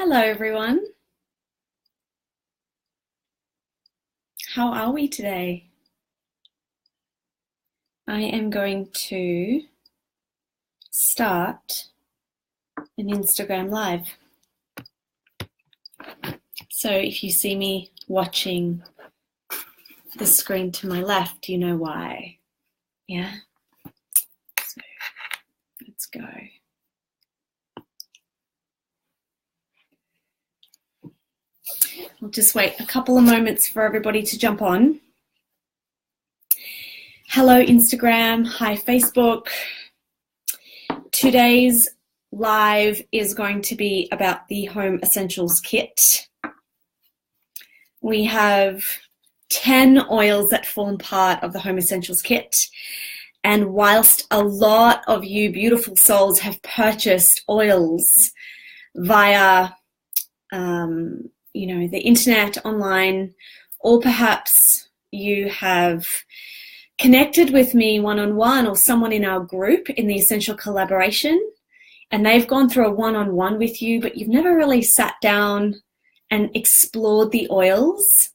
Hello, everyone. How are we today? I am going to start an Instagram Live. So if you see me watching the screen to my left, you know why. Yeah? So let's go. We'll just wait a couple of moments for everybody to jump on. Hello, Instagram. Hi, Facebook. Today's live is going to be about the Home Essentials Kit. We have 10 oils that form part of the Home Essentials Kit. And whilst a lot of you beautiful souls have purchased oils via the internet, online, or perhaps you have connected with me one-on-one or someone in our group in the Essential Collaboration, and they've gone through a one-on-one with you, but you've never really sat down and explored the oils.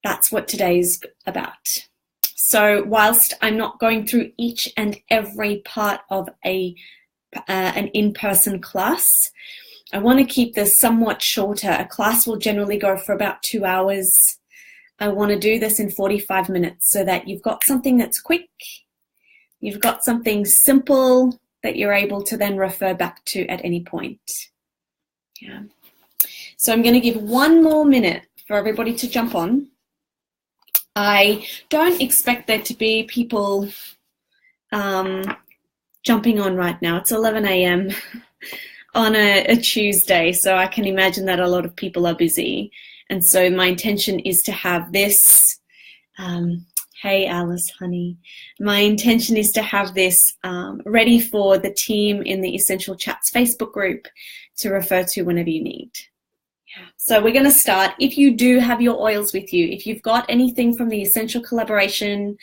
That's what today's about. So whilst I'm not going through each and every part of an in-person class, I want to keep this somewhat shorter. A class will generally go for about 2 hours. I want to do this in 45 minutes so that you've got something that's quick, you've got something simple that you're able to then refer back to at any point. Yeah. So I'm going to give 1 more minute for everybody to jump on. I don't expect there to be people jumping on right now. It's 11 a.m. on a Tuesday, so I can imagine that a lot of people are busy. And so my intention is to have this, hey Alice, honey, my intention is to have this ready for the team in the Essential Chats Facebook group to refer to whenever you need. Yeah. So we're going to start. If you do have your oils with you, if you've got anything from the Essential Collaboration,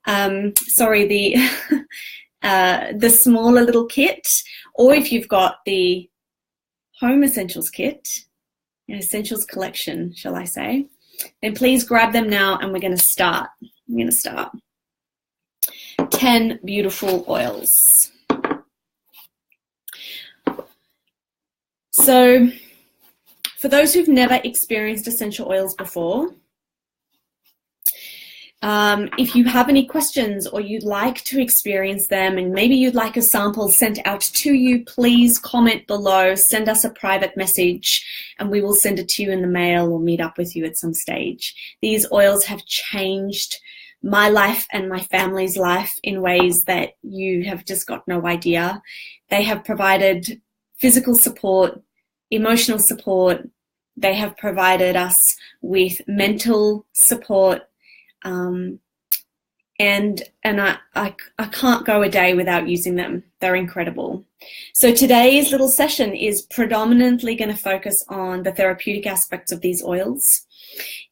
the smaller little kit, or if you've got the Home Essentials Kit, Essentials Collection, shall I say, then please grab them now and we're going to start. I'm going to start. 10 beautiful oils. So for those who've never experienced essential oils before, if you have any questions or you'd like to experience them and maybe you'd like a sample sent out to you, please comment below, send us a private message, and we will send it to you in the mail or meet up with you at some stage. These oils have changed my life and my family's life in ways that you have just got no idea. They have provided physical support, emotional support. They have provided us with mental support. And I can't go a day without using them. They're incredible. So today's little session is predominantly going to focus on the therapeutic aspects of these oils.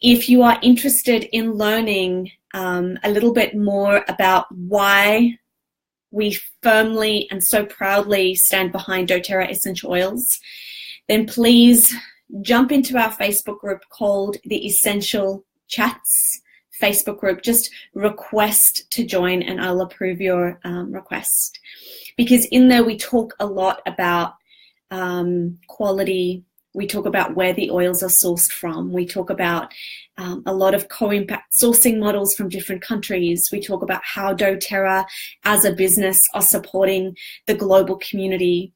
If you are interested in learning a little bit more about why we firmly and so proudly stand behind doTERRA essential oils, then please jump into our Facebook group called the Essential Chats Facebook group. Just request to join and I'll approve your request, because in there we talk a lot about quality. We talk about where the oils are sourced from. We talk about a lot of co-impact sourcing models from different countries. We talk about how doTERRA as a business are supporting the global community.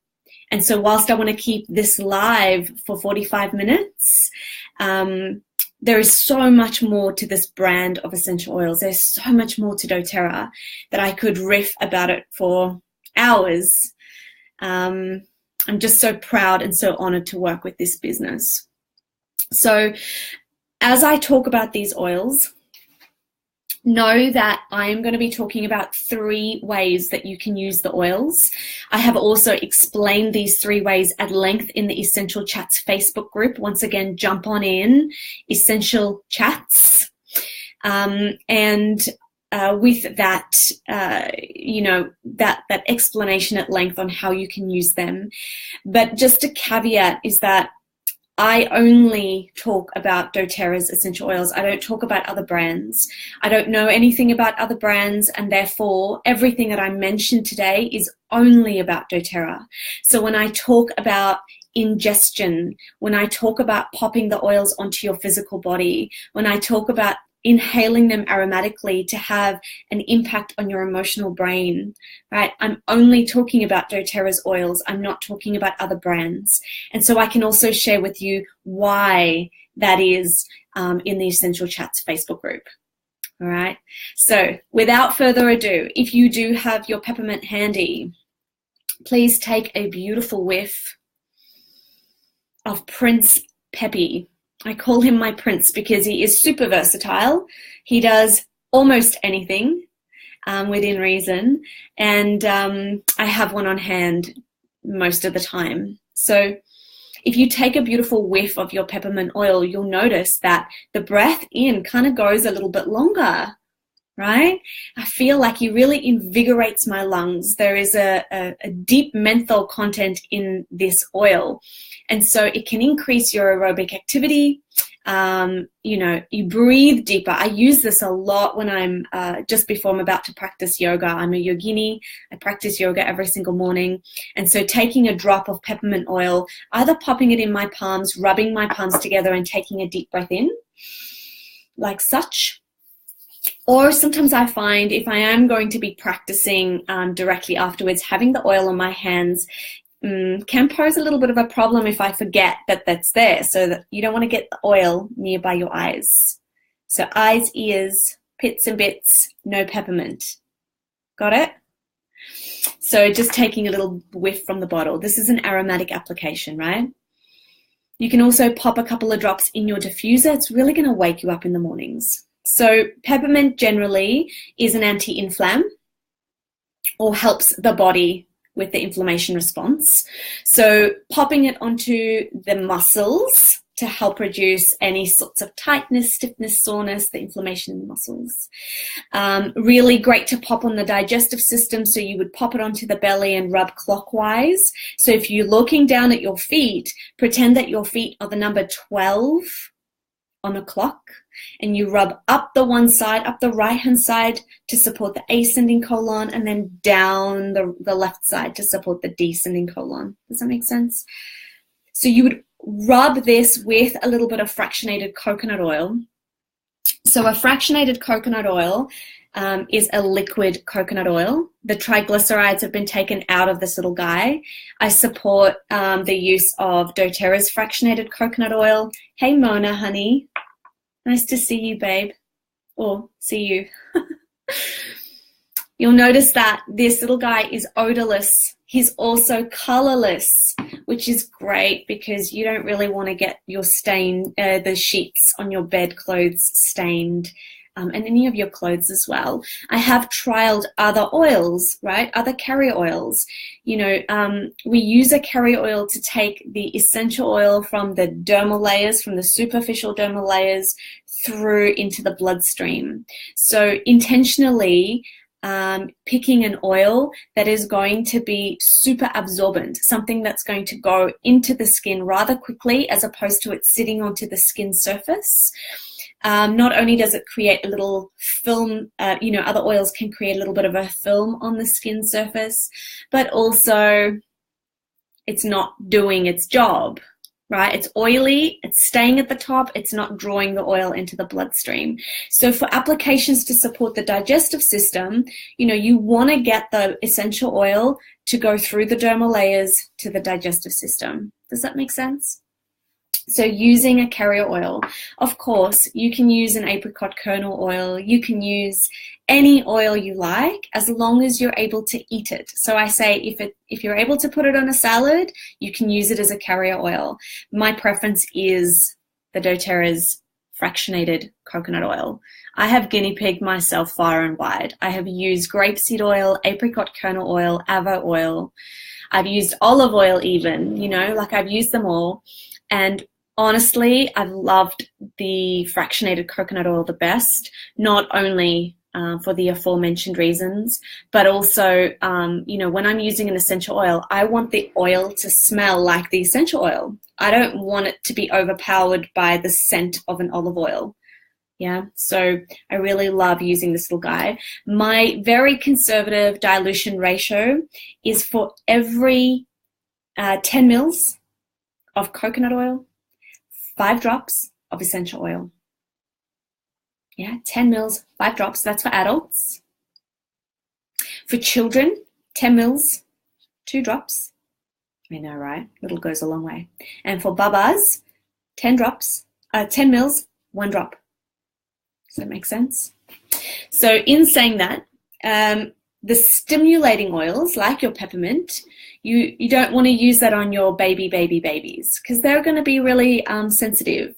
And so whilst I want to keep this live for 45 minutes, there is so much more to this brand of essential oils. There's so much more to doTERRA that I could riff about it for hours. I'm just so proud and so honored to work with this business. So as I talk about these oils, know that I am going to be talking about 3 ways that you can use the oils. I have also explained these 3 ways at length in the Essential Chats Facebook group. Once again, jump on in, Essential Chats. With that, that explanation at length on how you can use them. But just a caveat is that I only talk about doTERRA's essential oils. I don't talk about other brands. I don't know anything about other brands, and therefore everything that I mentioned today is only about doTERRA. So when I talk about ingestion, when I talk about popping the oils onto your physical body, when I talk about inhaling them aromatically to have an impact on your emotional brain, right? I'm only talking about doTERRA's oils. I'm not talking about other brands. And so I can also share with you why that is in the Essential Chats Facebook group. All right. So without further ado, if you do have your peppermint handy, please take a beautiful whiff of Prince Peppy. I call him my prince because he is super versatile. He does almost anything within reason. And I have one on hand most of the time. So if you take a beautiful whiff of your peppermint oil, you'll notice that the breath in kind of goes a little bit longer, right? I feel like he really invigorates my lungs. There is a deep menthol content in this oil. And so it can increase your aerobic activity. You breathe deeper. I use this a lot when I'm just before I'm about to practice yoga. I'm a yogini. I practice yoga every single morning. And so taking a drop of peppermint oil, either popping it in my palms, rubbing my palms together and taking a deep breath in, like such. Or sometimes I find if I am going to be practicing directly afterwards, having the oil on my hands can pose a little bit of a problem if I forget that that's there. So that you don't want to get the oil nearby your eyes. So eyes, ears, pits and bits, no peppermint. Got it? So just taking a little whiff from the bottle. This is an aromatic application, right? You can also pop a couple of drops in your diffuser. It's really going to wake you up in the mornings. So peppermint generally is an anti-inflamm or helps the body with the inflammation response. So popping it onto the muscles to help reduce any sorts of tightness, stiffness, soreness, the inflammation in the muscles. Really great to pop on the digestive system. So you would pop it onto the belly and rub clockwise. So if you're looking down at your feet, pretend that your feet are the number 12 on a clock, and you rub up the one side, up the right-hand side to support the ascending colon, and then down the left side to support the descending colon. Does that make sense? So you would rub this with a little bit of fractionated coconut oil. So a fractionated coconut oil is a liquid coconut oil. The triglycerides have been taken out of this little guy. I support the use of doTERRA's fractionated coconut oil. Hey, Mona, honey. Nice to see you, babe. Or see you. You'll notice that this little guy is odorless. He's also colorless, which is great because you don't really want to get your the sheets on your bed clothes stained. And any of your clothes as well. I have trialed other oils, right? Other carrier oils. We use a carrier oil to take the essential oil from the dermal layers, from the superficial dermal layers through into the bloodstream. So intentionally picking an oil that is going to be super absorbent, something that's going to go into the skin rather quickly as opposed to it sitting onto the skin surface. Not only does it create a little film, other oils can create a little bit of a film on the skin surface, but also it's not doing its job, right? It's oily, it's staying at the top, it's not drawing the oil into the bloodstream. So for applications to support the digestive system, you want to get the essential oil to go through the dermal layers to the digestive system. Does that make sense? So using a carrier oil, of course, you can use an apricot kernel oil. You can use any oil you like as long as you're able to eat it. So I say if you're able to put it on a salad, you can use it as a carrier oil. My preference is the doTERRA's fractionated coconut oil. I have guinea pigged myself far and wide. I have used grapeseed oil, apricot kernel oil, avo oil. I've used olive oil even, I've used them all. And honestly, I've loved the fractionated coconut oil the best, not only for the aforementioned reasons, but also, you know, when I'm using an essential oil, I want the oil to smell like the essential oil. I don't want it to be overpowered by the scent of an olive oil. Yeah, so I really love using this little guy. My very conservative dilution ratio is for every 10 mils of coconut oil, 5 drops of essential oil. Yeah, 10 mils, 5 drops. That's for adults. For children, 10 mils, 2 drops. I know, right? Little goes a long way. And for babas, 10 mils, 1 drop. Does that make sense? So in saying that, the stimulating oils, like your peppermint, you don't want to use that on your babies because they're going to be really sensitive.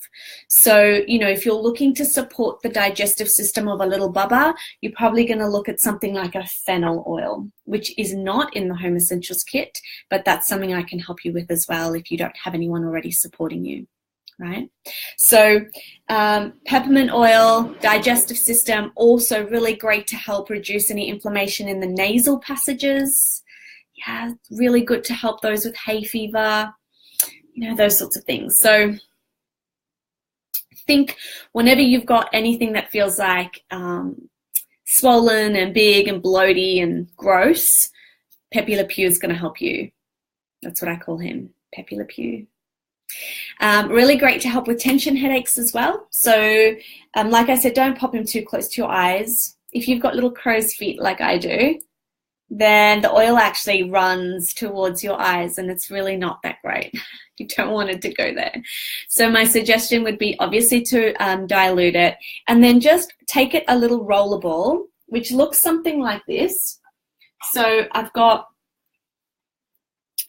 So, you know, if you're looking to support the digestive system of a little baba, you're probably going to look at something like a fennel oil, which is not in the Home Essentials kit, but that's something I can help you with as well if you don't have anyone already supporting you. Right? So peppermint oil, digestive system, also really great to help reduce any inflammation in the nasal passages. Yeah, really good to help those with hay fever, you know, those sorts of things. So I think whenever you've got anything that feels like swollen and big and bloaty and gross, Pepe Le Pew is going to help you. That's what I call him, Pepe Le Pew. Really great to help with tension headaches as well. So like I said, don't pop him too close to your eyes. If you've got little crow's feet like I do, then the oil actually runs towards your eyes and it's really not that great. You don't want it to go there. So my suggestion would be obviously to dilute it and then just take it a little roller ball, which looks something like this. So I've got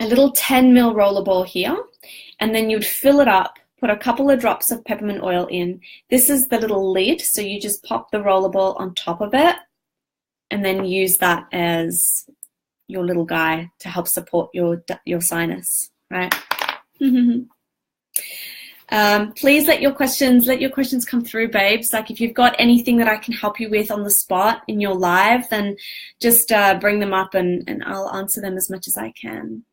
a little 10 ml roller ball here, and then you'd fill it up, put a couple of drops of peppermint oil in. This is the little lid, so you just pop the roller ball on top of it and then use that as your little guy to help support your sinus, right? Please let your questions come through, babes. Like if you've got anything that I can help you with on the spot in your live, then just bring them up and I'll answer them as much as I can.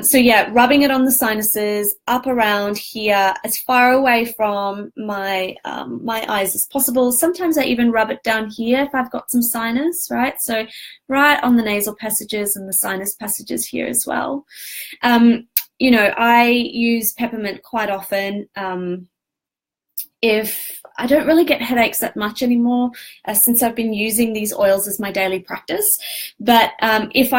So yeah, rubbing it on the sinuses, up around here, as far away from my eyes as possible. Sometimes I even rub it down here if I've got some sinus, right? So right on the nasal passages and the sinus passages here as well. You know, I use peppermint quite often. If I don't really get headaches that much anymore since I've been using these oils as my daily practice. But if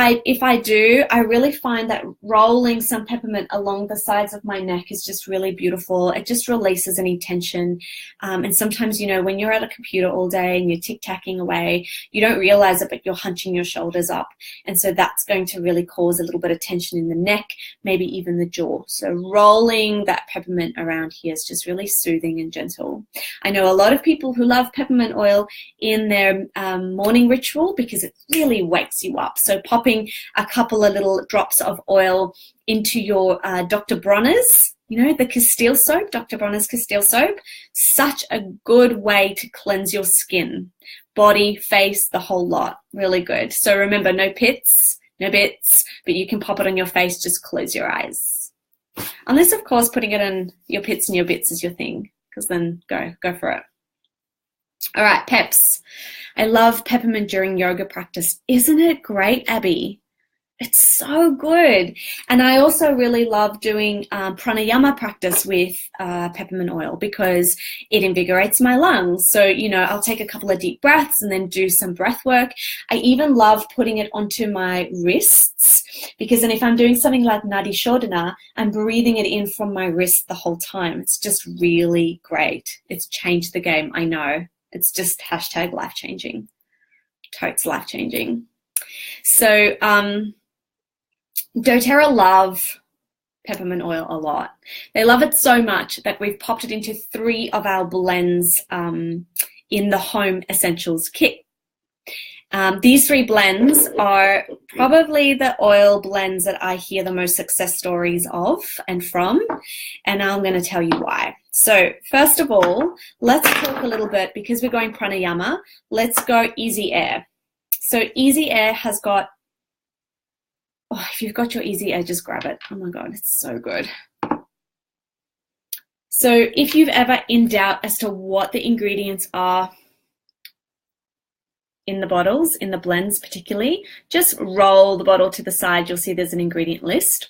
I do, I really find that rolling some peppermint along the sides of my neck is just really beautiful. It just releases any tension. And sometimes, you know, when you're at a computer all day and you're tic-tacking away, you don't realize it, but you're hunching your shoulders up. And so that's going to really cause a little bit of tension in the neck, maybe even the jaw. So rolling that peppermint around here is just really soothing and gentle. I know a lot of people who love peppermint oil in their morning ritual because it really wakes you up. So popping a couple of little drops of oil into your Dr. Bronner's, you know, the Castile soap, Dr. Bronner's Castile soap, such a good way to cleanse your skin, body, face, the whole lot. Really good. So remember, no pits, no bits, but you can pop it on your face, just close your eyes. Unless, of course, putting it on your pits and your bits is your thing. Because then go for it. All right, peps. I love peppermint during yoga practice. Isn't it great, Abby? It's so good. And I also really love doing pranayama practice with peppermint oil because it invigorates my lungs. So, you know, I'll take a couple of deep breaths and then do some breath work. I even love putting it onto my wrists because then if I'm doing something like Nadi Shodhana, I'm breathing it in from my wrist the whole time. It's just really great. It's changed the game, I know. It's just hashtag life-changing. Totes life-changing. So, doTERRA love peppermint oil a lot. They love it so much that we've popped it into 3 of our blends in the Home Essentials kit. These 3 blends are probably the oil blends that I hear the most success stories of and from, and I'm going to tell you why. So first of all, let's talk a little bit, because we're going pranayama, let's go easy air. So easy air has got, oh, if you've got your easy air, just grab it. Oh my God, it's so good. So if you've ever in doubt as to what the ingredients are in the bottles, in the blends particularly, just roll the bottle to the side. You'll see there's an ingredient list.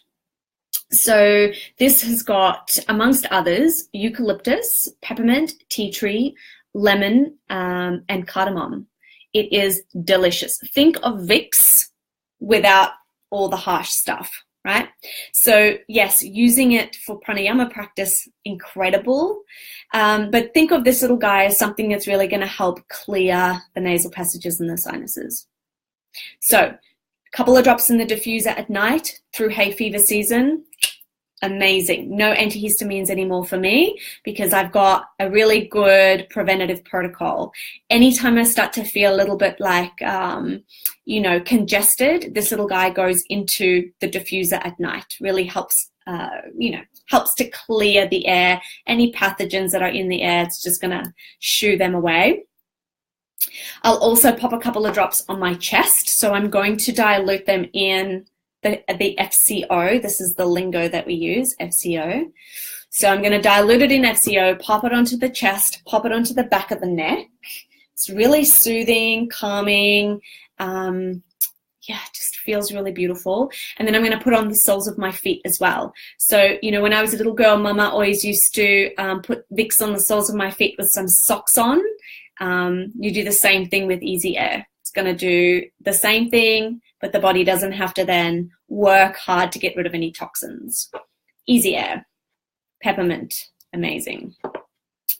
So this has got, amongst others, eucalyptus, peppermint, tea tree, lemon, and cardamom. It is delicious. Think of Vicks without all the harsh stuff, right? So yes, using it for pranayama practice, incredible. But think of this little guy as something that's really going to help clear the nasal passages and the sinuses. So a couple of drops in the diffuser at night through hay fever season. Amazing. No antihistamines anymore for me, because I've got a really good preventative protocol. Anytime I start to feel a little bit like, congested, this little guy goes into the diffuser at night. Really helps, helps to clear the air. Any pathogens that are in the air, it's just going to shoo them away. I'll also pop a couple of drops on my chest. So I'm going to dilute them in the FCO. This is the lingo that we use, FCO. So I'm going to dilute it in FCO, pop it onto the chest, pop it onto the back of the neck. It's really soothing, calming. It just feels really beautiful. And then I'm going to put on the soles of my feet as well. So, when I was a little girl, Mama always used to put Vicks on the soles of my feet with some socks on. You do the same thing with Easy Air. It's going to do the same thing, but the body doesn't have to then work hard to get rid of any toxins. Easy Air, peppermint, amazing.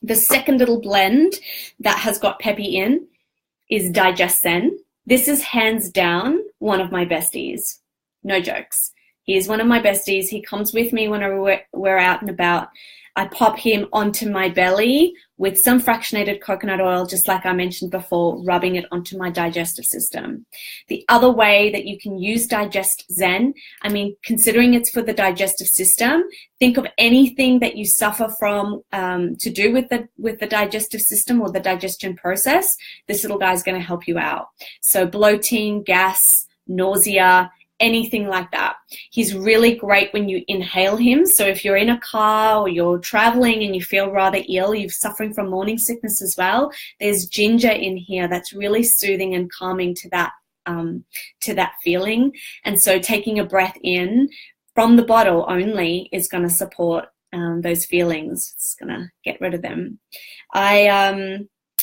The second little blend that has got peppy in is Digesten. This is hands down one of my besties. No jokes. He is one of my besties. He comes with me when we're out and about. I pop him onto my belly with some fractionated coconut oil, just like I mentioned before, rubbing it onto my digestive system. The other way that you can use Digest Zen, considering it's for the digestive system, think of anything that you suffer from to do with the digestive system or the digestion process. This little guy is going to help you out. So bloating, gas, nausea, anything like that. He's really great when you inhale him. So if you're in a car or you're traveling and you feel rather ill, you're suffering from morning sickness as well, there's ginger in here that's really soothing and calming to that feeling. And so taking a breath in from the bottle only is going to support those feelings. It's going to get rid of them. I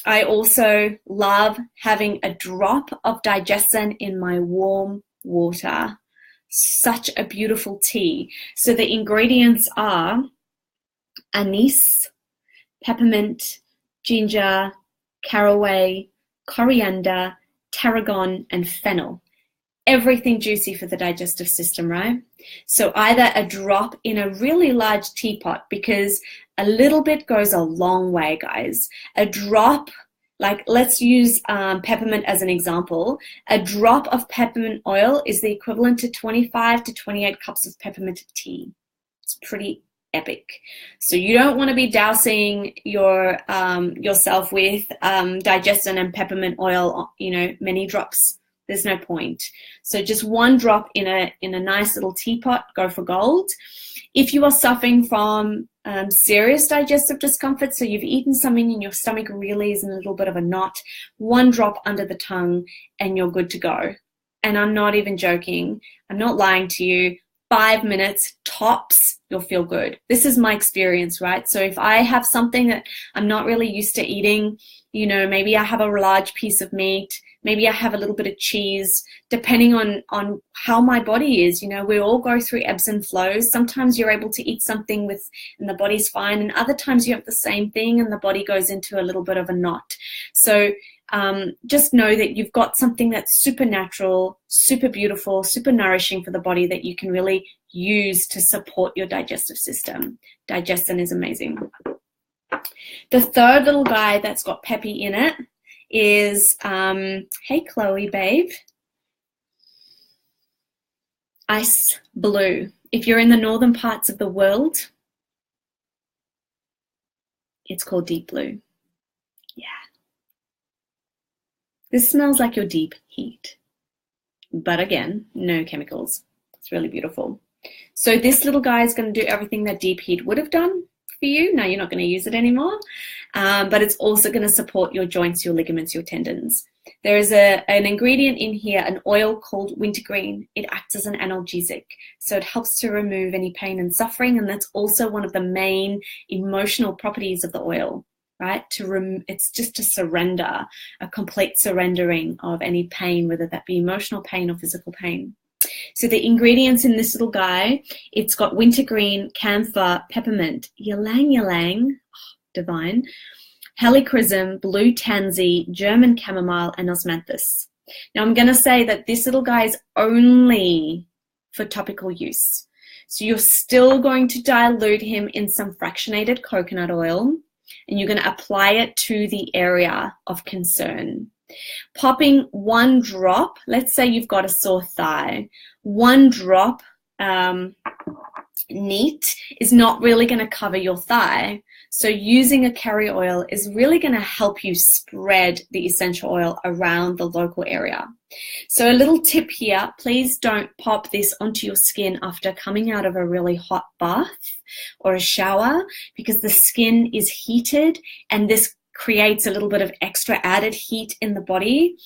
also love having a drop of Digesten in my warm water. Such a beautiful tea. So the ingredients are anise, peppermint, ginger, caraway, coriander, tarragon, and fennel. Everything juicy for the digestive system, right? So either a drop in a really large teapot, because a little bit goes a long way, guys. A drop, like let's use peppermint as an example. A drop of peppermint oil is the equivalent to 25 to 28 cups of peppermint tea. It's pretty epic. So you don't want to be dousing yourself with Digesten and peppermint oil, many drops. There's no point. So just one drop in a nice little teapot, go for gold. If you are suffering from serious digestive discomfort, so you've eaten something and your stomach really is in a little bit of a knot, one drop under the tongue and you're good to go. And I'm not even joking. I'm not lying to you. 5 minutes tops, you'll feel good. This is my experience, right? So if I have something that I'm not really used to eating, maybe I have a large piece of meat, maybe I have a little bit of cheese, depending on how my body is. We all go through ebbs and flows. Sometimes you're able to eat something and the body's fine, and other times you have the same thing and the body goes into a little bit of a knot. So just know that you've got something that's super natural, super beautiful, super nourishing for the body that you can really use to support your digestive system. Digesten is amazing. The third little guy that's got peppy in it is, hey Chloe, babe, Ice Blue. If you're in the northern parts of the world, It's called Deep Blue. Yeah. This smells like your deep heat. But again, no chemicals. It's really beautiful. So this little guy is going to do everything that deep heat would have done for you. Now you're not going to use it anymore, but it's also going to support your joints, your ligaments, your tendons. There is an ingredient in here, an oil called wintergreen. It acts as an analgesic, so it helps to remove any pain and suffering, and that's also one of the main emotional properties of the oil, right? It's just to surrender, a complete surrendering of any pain, whether that be emotional pain or physical pain. So the ingredients in this little guy, it's got wintergreen, camphor, peppermint, ylang ylang, divine, helichrysum, blue tansy, German chamomile, and osmanthus. Now I'm going to say that this little guy is only for topical use. So you're still going to dilute him in some fractionated coconut oil, and you're going to apply it to the area of concern. Popping one drop, let's say you've got a sore thigh, one drop neat is not really going to cover your thigh. So using a carrier oil is really going to help you spread the essential oil around the local area. So a little tip here, please don't pop this onto your skin after coming out of a really hot bath or a shower, because the skin is heated and this creates a little bit of extra added heat in the body,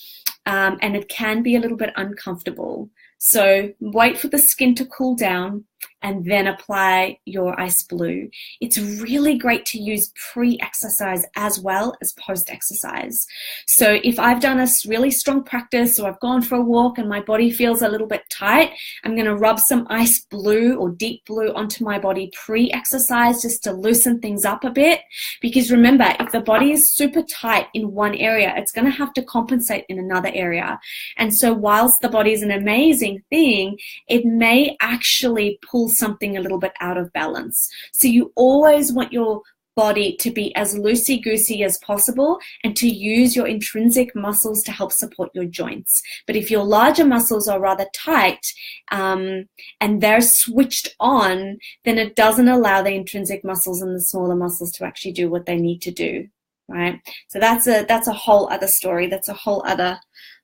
and it can be a little bit uncomfortable. So wait for the skin to cool down and then apply your ice blue. It's really great to use pre-exercise as well as post-exercise. So if I've done a really strong practice or I've gone for a walk and my body feels a little bit tight, I'm going to rub some ice blue or deep blue onto my body pre-exercise just to loosen things up a bit. Because remember, if the body is super tight in one area, it's going to have to compensate in another area. And so whilst the body is an amazing thing, it may actually pull something a little bit out of balance. So you always want your body to be as loosey-goosey as possible and to use your intrinsic muscles to help support your joints. But if your larger muscles are rather tight and they're switched on, then it doesn't allow the intrinsic muscles and the smaller muscles to actually do what they need to do, right? So that's a whole other story. That's a whole other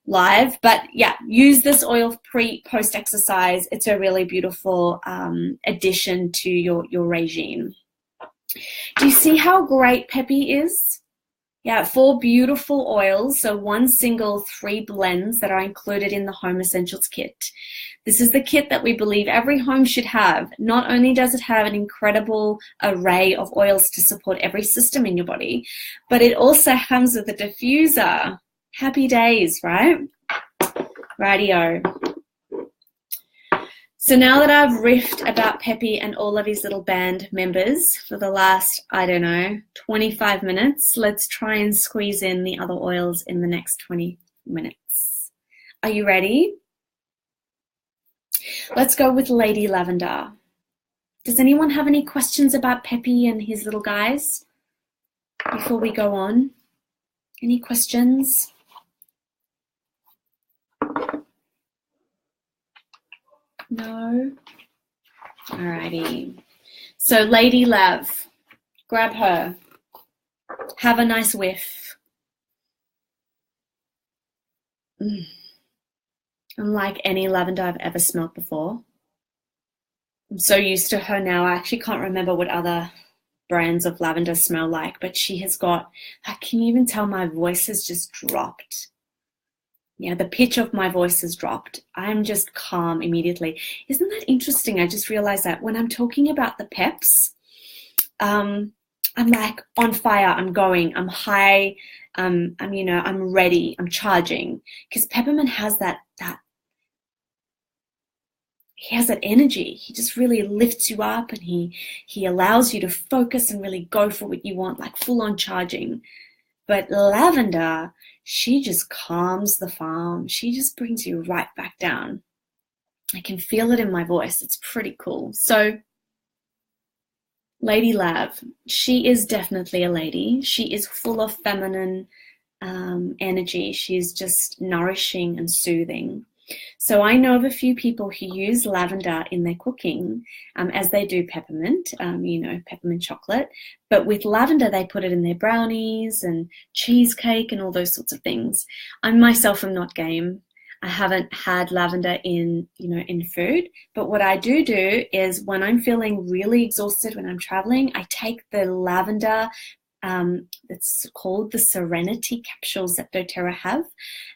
live. But yeah, use this oil post exercise. It's a really beautiful addition to your regime. Do you see how great Peppy is? Yeah, 4 beautiful oils, so 1 single, 3 blends that are included in the Home Essentials kit. This is the kit that we believe every home should have. Not only does it have an incredible array of oils to support every system in your body, but it also comes with a diffuser. Happy days, right? Rightio. So now that I've riffed about Peppy and all of his little band members for the last, 25 minutes, let's try and squeeze in the other oils in the next 20 minutes. Are you ready? Let's go with Lady Lavender. Does anyone have any questions about Peppy and his little guys before we go on? Any questions? No? Alrighty. So Lady Lav, grab her. Have a nice whiff. Unlike any lavender I've ever smelled before. I'm so used to her now, I actually can't remember what other brands of lavender smell like, but she has got, I can even tell my voice has just dropped. Yeah, the pitch of my voice has dropped. I'm just calm immediately. Isn't that interesting? I just realized that when I'm talking about the peps, I'm like on fire, I'm going, I'm high, I'm ready, I'm charging. Because peppermint has he has that energy. He just really lifts you up and he allows you to focus and really go for what you want, like full on charging. But lavender, she just calms the farm. She just brings you right back down. I can feel it in my voice. It's pretty cool. So Lady Lav, she is definitely a lady. She is full of feminine energy. She's just nourishing and soothing. So I know of a few people who use lavender in their cooking, as they do peppermint, peppermint chocolate. But with lavender, they put it in their brownies and cheesecake and all those sorts of things. I myself am not game. I haven't had lavender in food, but what I do is when I'm feeling really exhausted, when I'm traveling, I take the lavender, it's called the Serenity capsules that doTERRA have,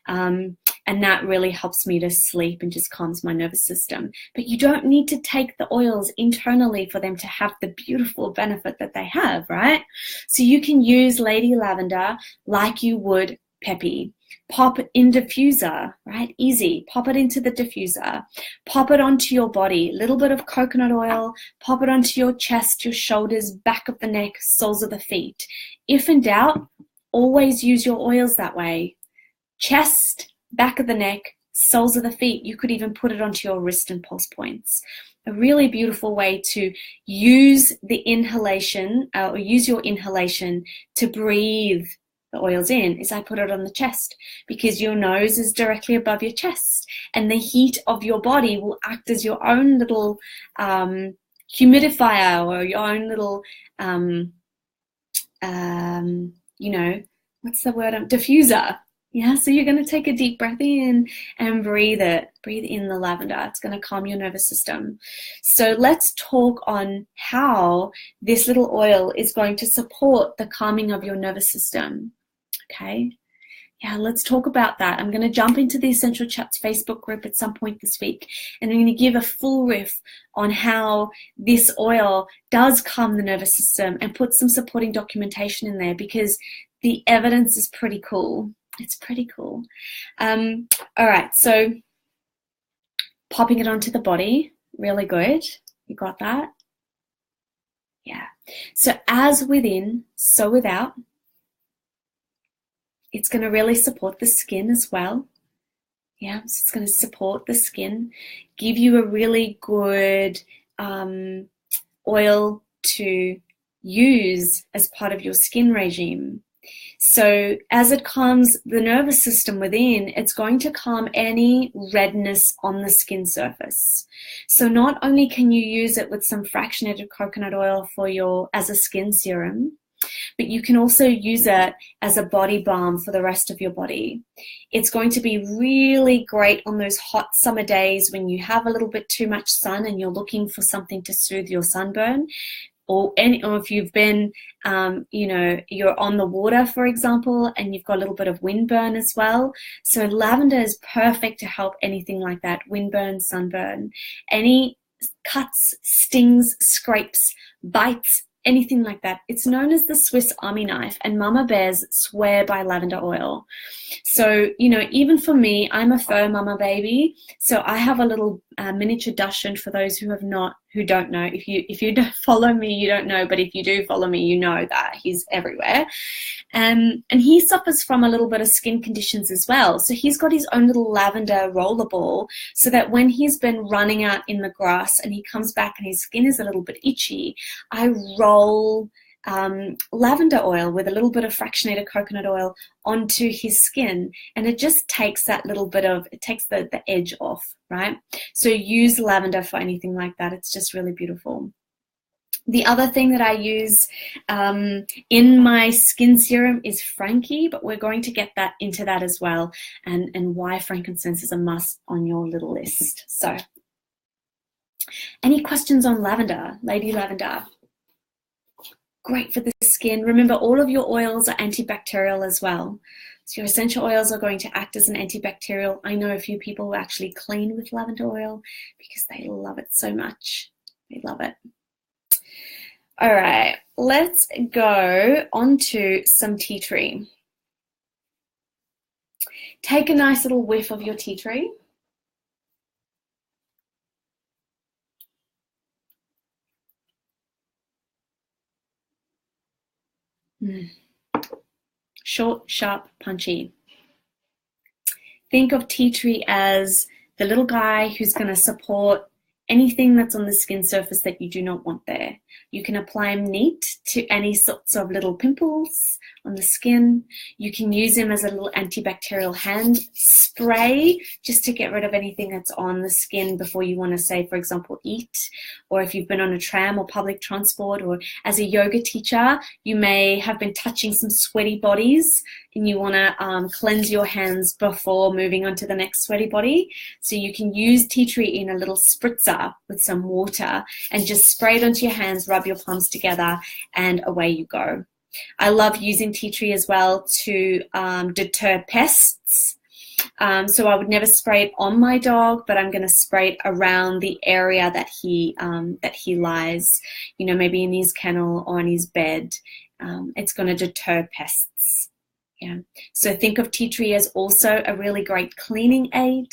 and that really helps me to sleep and just calms my nervous system. But you don't need to take the oils internally for them to have the beautiful benefit that they have, right? So you can use Lady Lavender like you would Peppy. Pop it in diffuser, right? Easy. Pop it into the diffuser. Pop it onto your body. A little bit of coconut oil. Pop it onto your chest, your shoulders, back of the neck, soles of the feet. If in doubt, always use your oils that way. Chest, back of the neck, soles of the feet. You could even put it onto your wrist and pulse points. A really beautiful way to use the inhalation, or use your inhalation to breathe the oils in, is I put it on the chest, because your nose is directly above your chest, and the heat of your body will act as your own little humidifier, or your own little what's the word? Diffuser. Yeah, so you're going to take a deep breath in and breathe it. Breathe in the lavender. It's going to calm your nervous system. So let's talk on how this little oil is going to support the calming of your nervous system. Okay. Yeah, let's talk about that. I'm going to jump into the Essential Chats Facebook group at some point this week, and I'm going to give a full riff on how this oil does calm the nervous system and put some supporting documentation in there, because the evidence is pretty cool. It's pretty cool. All right, so popping it onto the body, really good. You got that? Yeah. So as within, so without. It's going to really support the skin as well. Yeah, so it's going to support the skin, give you a really good oil to use as part of your skin regime. So as it calms the nervous system within, it's going to calm any redness on the skin surface. So not only can you use it with some fractionated coconut oil as a skin serum, but you can also use it as a body balm for the rest of your body. It's going to be really great on those hot summer days when you have a little bit too much sun and you're looking for something to soothe your sunburn. Or if you've been, you're on the water, for example, and you've got a little bit of windburn as well. So lavender is perfect to help anything like that, windburn, sunburn, any cuts, stings, scrapes, bites, anything like that. It's known as the Swiss Army knife, and mama bears swear by lavender oil. So, even for me, I'm a fur mama baby. So I have a little miniature Dachshund, for those who don't know. If you don't follow me, you don't know, but if you do follow me, you know that he's everywhere. And he suffers from a little bit of skin conditions as well. So he's got his own little lavender rollerball, so that when he's been running out in the grass and he comes back and his skin is a little bit itchy, I roll lavender oil with a little bit of fractionated coconut oil onto his skin, and it just takes that little bit of, it takes the edge off, right? So use lavender for anything like that. It's just really beautiful. The other thing that I use in my skin serum is Frankie, but we're going to get into that as well, and why frankincense is a must on your little list. So any questions on lavender, Lady Lavender? Great for the skin. Remember, all of your oils are antibacterial as well. So your essential oils are going to act as an antibacterial. I know a few people who actually clean with lavender oil because they love it so much. They love it. All right, let's go on to some tea tree. Take a nice little whiff of your tea tree. Short, sharp, punchy. Think of tea tree as the little guy who's going to support anything that's on the skin surface that you do not want there. You can apply them neat to any sorts of little pimples on the skin. You can use them as a little antibacterial hand spray just to get rid of anything that's on the skin before you want to, say, for example, eat, or if you've been on a tram or public transport, or as a yoga teacher, you may have been touching some sweaty bodies and you want to cleanse your hands before moving on to the next sweaty body. So you can use tea tree in a little spritzer with some water and just spray it onto your hands, rub your palms together, and away you go. I love using tea tree as well to deter pests. So I would never spray it on my dog, but I'm going to spray it around the area that he lies, maybe in his kennel or on his bed. It's going to deter pests. Yeah. So think of tea tree as also a really great cleaning aid.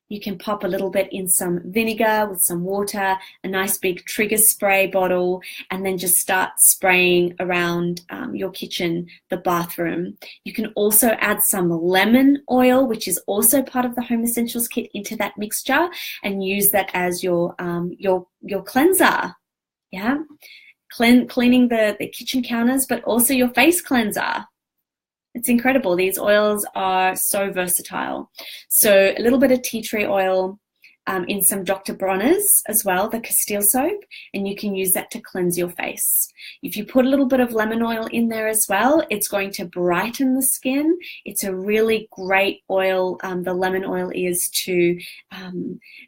You can pop a little bit in some vinegar with some water, a nice big trigger spray bottle, and then just start spraying around your kitchen, the bathroom. You can also add some lemon oil, which is also part of the Home Essentials kit, into that mixture and use that as your cleanser. Yeah, cleaning the kitchen counters, but also your face cleanser. It's incredible. These oils are so versatile. So a little bit of tea tree oil in some Dr. Bronner's as well, the Castile soap, and you can use that to cleanse your face. If you put a little bit of lemon oil in there as well, it's going to brighten the skin. It's a really great oil, the lemon oil is, to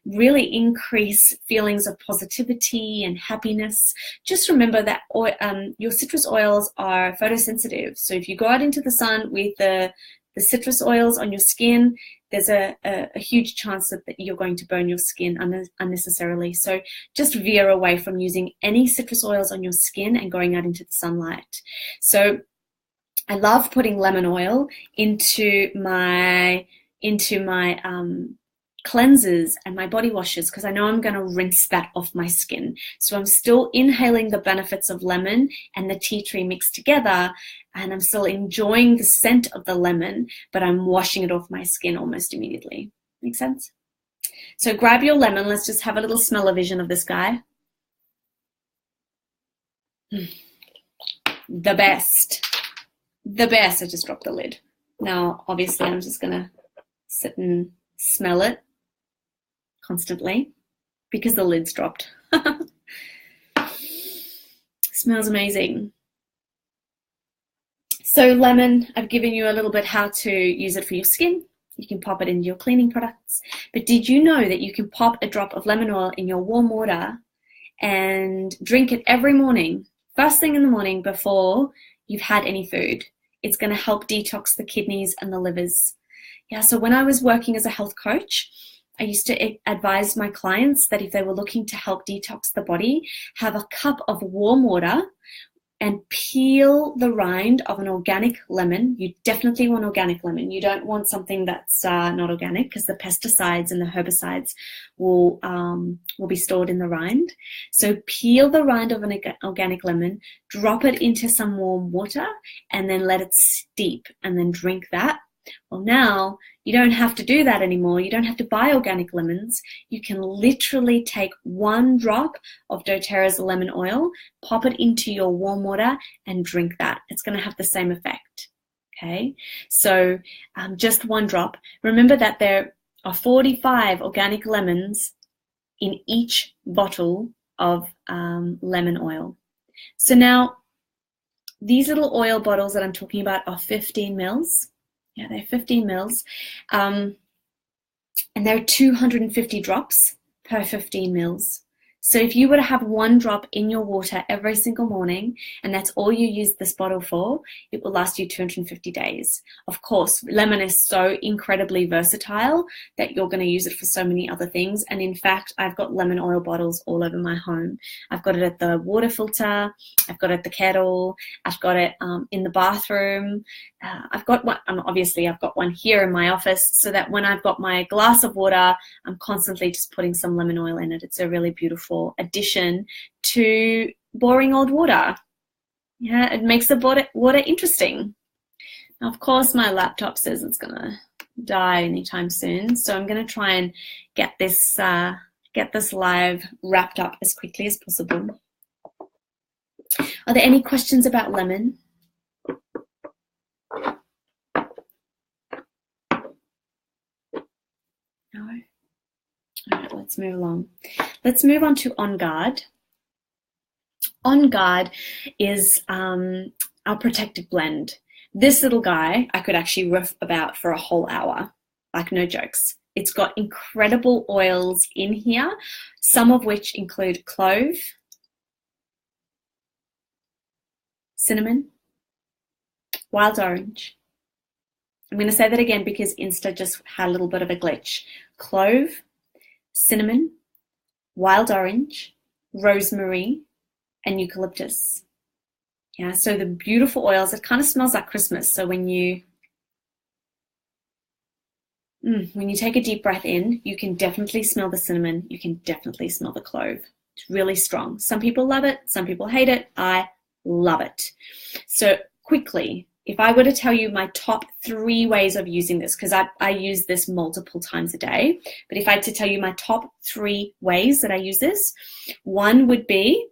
really increase feelings of positivity and happiness. Just remember that your citrus oils are photosensitive. So if you go out into the sun with the citrus oils on your skin, there's a huge chance that you're going to burn your skin unnecessarily. So just veer away from using any citrus oils on your skin and going out into the sunlight. So I love putting lemon oil into my cleansers and my body washes, because I know I'm going to rinse that off my skin. So I'm still inhaling the benefits of lemon and the tea tree mixed together, and I'm still enjoying the scent of the lemon, but I'm washing it off my skin almost immediately. Make sense? So grab your lemon. Let's just have a little smell-o-vision of this guy. The best. The best. I just dropped the lid. Now, obviously, I'm just going to sit and smell it constantly because the lid's dropped. Smells amazing. So lemon, I've given you a little bit how to use it for your skin. You can pop it into your cleaning products. But did you know that you can pop a drop of lemon oil in your warm water and drink it every morning, first thing in the morning before you've had any food? It's going to help detox the kidneys and the livers. Yeah, so when I was working as a health coach, I used to advise my clients that if they were looking to help detox the body, have a cup of warm water and peel the rind of an organic lemon. You definitely want organic lemon. You don't want something that's not organic, because the pesticides and the herbicides will be stored in the rind. So peel the rind of an organic lemon, drop it into some warm water, and then let it steep, and then drink that. Well, now you don't have to do that anymore. You don't have to buy organic lemons. You can literally take one drop of doTERRA's lemon oil, pop it into your warm water, and drink that. It's going to have the same effect. Okay, so just one drop. Remember that there are 45 organic lemons in each bottle of lemon oil. So now these little oil bottles that I'm talking about are 15 mils. Yeah, they're 15 mils. And there are 250 drops per 15 mils. So if you were to have one drop in your water every single morning, and that's all you use this bottle for, it will last you 250 days. Of course, lemon is so incredibly versatile that you're going to use it for so many other things. And in fact, I've got lemon oil bottles all over my home. I've got it at the water filter. I've got it at the kettle. I've got it in the bathroom. I've got one, obviously I've got one here in my office, so that when I've got my glass of water, I'm constantly just putting some lemon oil in it. It's a really beautiful addition to boring old water. Yeah, it makes the water interesting. Now, of course, my laptop says it's gonna die anytime soon, so I'm gonna try and get this live wrapped up as quickly as possible. Are there any questions about lemon? let's move along. Let's move on to On Guard. On Guard is our protective blend. This little guy I could actually riff about for a whole hour, like no jokes. It's got incredible oils in here, some of which include clove, cinnamon, wild orange. I'm going to say that again because Insta just had a little bit of a glitch. Clove, cinnamon, wild orange, rosemary, and eucalyptus. Yeah, so the beautiful oils, it kind of smells like Christmas. So when you take a deep breath in, you can definitely smell the cinnamon. You can definitely smell the clove. It's really strong. Some people love it. Some people hate it. I love it. So quickly, if I were to tell you my top 3 ways of using this, because I use this multiple times a day, but if I had to tell you my top 3 ways that I use this, one would be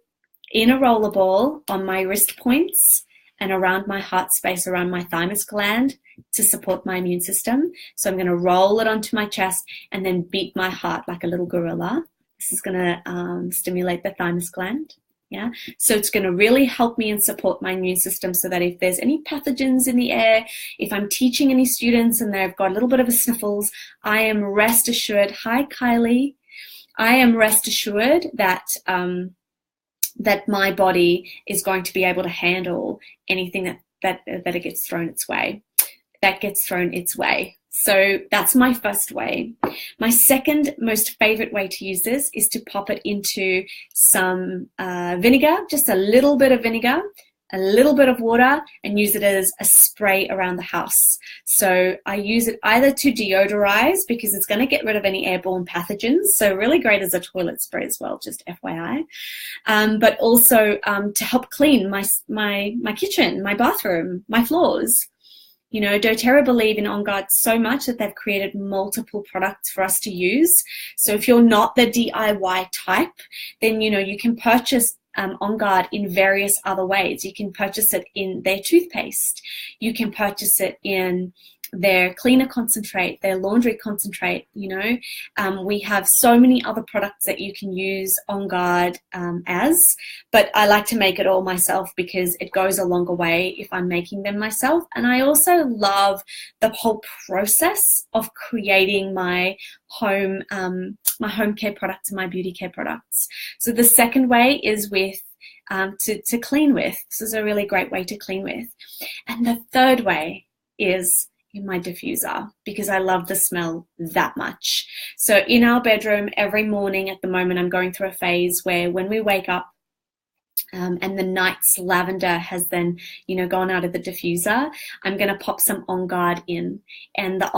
in a roller ball on my wrist points and around my heart space, around my thymus gland to support my immune system. So I'm going to roll it onto my chest and then beat my heart like a little gorilla. This is going to stimulate the thymus gland. Yeah, so it's going to really help me and support my immune system so that if there's any pathogens in the air, if I'm teaching any students and they've got a little bit of a sniffles, I am rest assured. Hi, Kylie. I am rest assured that that my body is going to be able to handle anything that it gets thrown its way. So that's my first way. My second most favorite way to use this is to pop it into some vinegar, just a little bit of vinegar, a little bit of water, and use it as a spray around the house. So I use it either to deodorize because it's going to get rid of any airborne pathogens. So really great as a toilet spray as well, just FYI. But also to help clean my kitchen, my bathroom, my floors. You know, doTERRA believe in On Guard so much that they've created multiple products for us to use. So if you're not the DIY type, then, you know, you can purchase On Guard in various other ways. You can purchase it in their toothpaste. You can purchase it in their cleaner concentrate, their laundry concentrate, you know. We have so many other products that you can use On Guard but I like to make it all myself because it goes a longer way if I'm making them myself. And I also love the whole process of creating my home care products and my beauty care products. So the second way is with to clean with. This is a really great way to clean with. And the third way is in my diffuser because I love the smell that much. So in our bedroom every morning at the moment, I'm going through a phase where when we wake up and the night's lavender has then, you know, gone out of the diffuser, I'm going to pop some On Guard in. And the